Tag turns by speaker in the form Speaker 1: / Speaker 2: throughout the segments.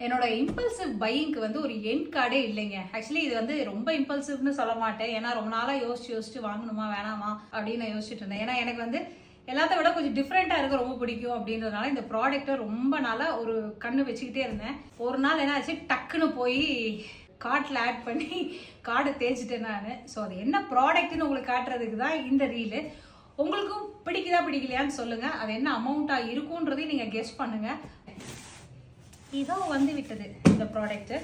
Speaker 1: என்னோட இம்பல்சிவ் பையிங்க்கு வந்து ஒரு எண்ட் கார்டே இல்லைங்க. ஆக்சுவலி இது வந்து ரொம்ப இம்பல்சிவ்னு சொல்ல மாட்டேன். ஏன்னா ரொம்ப நாளாக யோசிச்சு வாங்கணுமா வேணாமா அப்படின்னு நான் யோசிச்சுட்டு இருந்தேன். ஏன்னா எனக்கு வந்து எல்லாத்த விட கொஞ்சம் டிஃப்ரெண்ட்டாக இருக்க ரொம்ப பிடிக்கும் அப்படின்றதுனால இந்த ப்ராடக்ட்டை ரொம்ப நாளாக ஒரு கண்ணு வச்சுக்கிட்டே இருந்தேன். ஒரு நாள் என்ன ஆச்சு, டக்குன்னு போய் கார்ட்டில் ஆட் பண்ணி கார்டை தேய்ச்சிட்டேன் நான். ஸோ அது என்ன ப்ராடக்ட்னு உங்களுக்கு காட்டுறதுக்கு தான் இந்த ரீலு. உங்களுக்கும் பிடிக்குதா பிடிக்கலையான்னு சொல்லுங்கள். அது என்ன அமௌண்ட்டாக இருக்குன்றதையும் நீங்கள் கெஸ் பண்ணுங்கள். இதோ வந்து விட்டது இந்த ப்ராடக்ட்டு.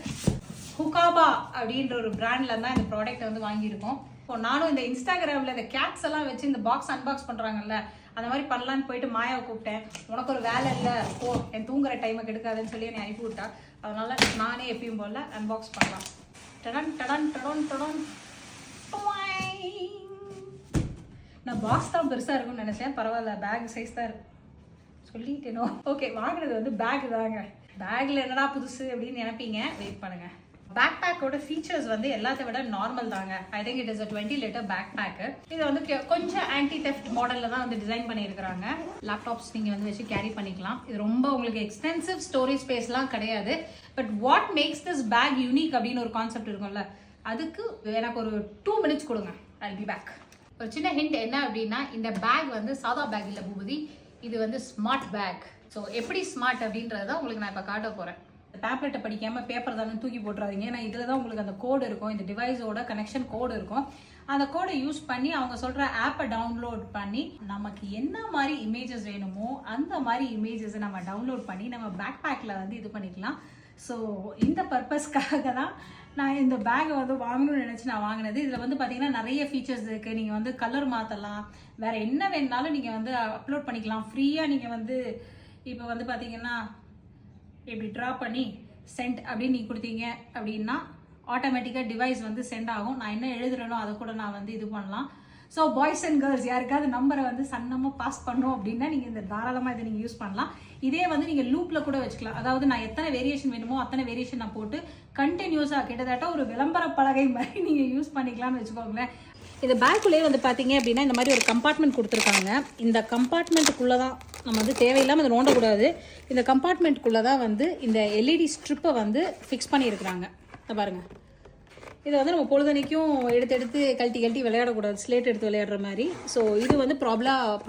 Speaker 1: ஹுகாபா அப்படின்ற ஒரு பிராண்டில் தான் இந்த ப்ராடக்ட்டை வந்து வாங்கியிருக்கோம். இப்போ நானும் இந்த இன்ஸ்டாகிராமில் இந்த கேட்ஸ் எல்லாம் வச்சு இந்த பாக்ஸ் அன்பாக்ஸ் பண்ணுறாங்கல்ல, அந்த மாதிரி பண்ணலான்னு போயிட்டு மாயாவை கூப்பிட்டேன். உனக்கு ஒரு வேலை இல்லை, ஓ என் தூங்குற டைமை கெடுக்காதுன்னு சொல்லி என்னை அனுப்பி விட்டா. அதனால் நானே எப்பயும் போல் அன்பாக்ஸ் பண்ணலாம். டடன் டடன் டடன் டடன். நான் பாக்ஸ் தான் பெருசாக இருக்கும்னு நினச்சேன். பரவாயில்ல, பேக் சைஸ் தான் இருக்கு. சொல்லிட்டேனோ. ஓகே, வாங்கினது வந்து பேக் தாங்க. பேக்கில் என்னடா புதுசு அப்படின்னு நினைப்பீங்க, வெயிட் பண்ணுங்க. பேக் பேக்கோட ஃபீச்சர்ஸ் வந்து எல்லாத்த விட நார்மல் தாங்க. I think it is a 20 litre backpack. இது வந்து கொஞ்சம் ஆன்டி தெஃப்ட் மாடலில் தான் வந்து டிசைன் பண்ணியிருக்கிறாங்க. லேப்டாப்ஸ் நீங்கள் வந்து வச்சு கேரி பண்ணிக்கலாம். இது ரொம்ப உங்களுக்கு எக்ஸ்டென்சிவ் ஸ்டோரேஜ் ஸ்பேஸ்லாம் கிடையாது. But what makes this bag unique அப்படின்னு ஒரு கான்செப்ட் இருக்கும்ல, அதுக்கு எனக்கு ஒரு 2 minutes கொடுங்க. I'll be back. ஒரு சின்ன ஹிண்ட் என்ன அப்படின்னா, இந்த பேக் வந்து சாதா பேக் இல்லை பூபதி, இது வந்து ஸ்மார்ட் பேக். ஸோ எப்படி ஸ்மார்ட் அப்படின்றத உங்களுக்கு நான் இப்போ காட்ட போகிறேன். டேப்லெட்டை படிக்காமல் பேப்பர் தானே தூக்கி போட்டுறாதீங்க. ஏன்னா இதில் தான் உங்களுக்கு அந்த கோடு இருக்கும், இந்த டிவைஸோட கனெக்ஷன் கோடு இருக்கும். அந்த கோடை யூஸ் பண்ணி அவங்க சொல்கிற ஆப்பை டவுன்லோட் பண்ணி நமக்கு என்ன மாதிரி இமேஜஸ் வேணுமோ அந்த மாதிரி இமேஜஸை நம்ம டவுன்லோட் பண்ணி நம்ம பேக் பேக்கில் வந்து இது பண்ணிக்கலாம். ஸோ இந்த பர்பஸ்க்காக தான் நான் இந்த பேக்கை வந்து வாங்கணும்னு நினச்சி நான் வாங்கினது. இதில் வந்து பார்த்தீங்கன்னா நிறைய ஃபீச்சர்ஸ் இருக்குது. நீங்கள் வந்து கலர் மாற்றலாம், வேறு என்ன வேணுனாலும் நீங்கள் வந்து அப்லோட் பண்ணிக்கலாம் ஃப்ரீயாக. நீங்கள் வந்து இப்போ வந்து பார்த்தீங்கன்னா இப்படி ட்ரா பண்ணி சென்ட் அப்படின்னு நீங்கள் கொடுத்தீங்க அப்படின்னா ஆட்டோமேட்டிக்காக டிவைஸ் வந்து சென்ட் ஆகும். நான் என்ன எழுதுறேனோ அதை கூட நான் வந்து இது பண்ணலாம். ஸோ பாய்ஸ் அண்ட் கேர்ள்ஸ் யாருக்காவது நம்பரை வந்து சன்னமாக பாஸ் பண்ணோம் அப்படின்னா நீங்கள் இந்த தாராளமாக இதை நீங்கள் யூஸ் பண்ணலாம். இதே வந்து நீங்கள் லூப்பில் கூட வச்சுக்கலாம். அதாவது நான் எத்தனை வேரியேஷன் வேணுமோ அத்தனை வேரியேஷன் நான் போட்டு கண்டினியூஸாக கிட்டத்தட்ட ஒரு விளம்பர பலகை மாதிரி நீங்கள் யூஸ் பண்ணிக்கலாம்னு வச்சுக்கோங்களேன். இந்த பேக்குள்ளேயே வந்து பார்த்தீங்க அப்படின்னா இந்த மாதிரி ஒரு கம்பார்ட்மெண்ட் கொடுத்துருக்காங்க. இந்த கம்பார்ட்மெண்ட்டுக்குள்ளே தான் நம்ம வந்து தேவையில்லாமல் அதை நோண்டக்கூடாது. இந்த கம்பார்ட்மெண்ட்டுக்குள்ளே தான் வந்து இந்த எல்இடி ஸ்ட்ரிப்பை வந்து ஃபிக்ஸ் பண்ணியிருக்கிறாங்க. இதை பாருங்கள். இதை வந்து நம்ம பொழுதனைக்கும் எடுத்து கழட்டி விளையாடக்கூடாது, ஸ்லேட் எடுத்து விளையாடுற மாதிரி. ஸோ இது வந்து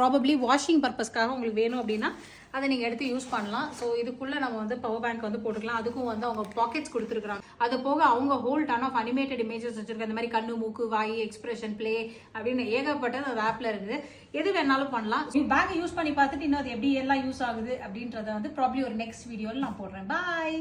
Speaker 1: ப்ராபப்ளி வாஷிங் பர்பஸ்க்காக உங்களுக்கு வேணும் அப்படின்னா அதை நீங்கள் எடுத்து யூஸ் பண்ணலாம். ஸோ இதுக்குள்ளே நம்ம வந்து பவர் பேங்க் வந்து போட்டுக்கலாம். அதுக்கும் வந்து அவங்க பாக்கெட்ஸ் கொடுத்துருக்குறாங்க. அது போக அவங்க whole ton of animated images வச்சுருக்காங்க. இந்த மாதிரி கண்ணு, மூக்கு, வாய், எக்ஸ்பிரஷன், பிளே அப்படின்னு ஏகப்பட்டது அந்த ஆப்பில் இருக்குது. எது வேணாலும் பண்ணலாம். பேக்கை யூஸ் பண்ணி பார்த்துட்டு இன்னும் அது எப்படி எல்லாம் யூஸ் ஆகுது அப்படின்றத வந்து ப்ராப்ளி ஒரு நெக்ஸ்ட் வீடியோவில் நான் போடுறேன். பாய்.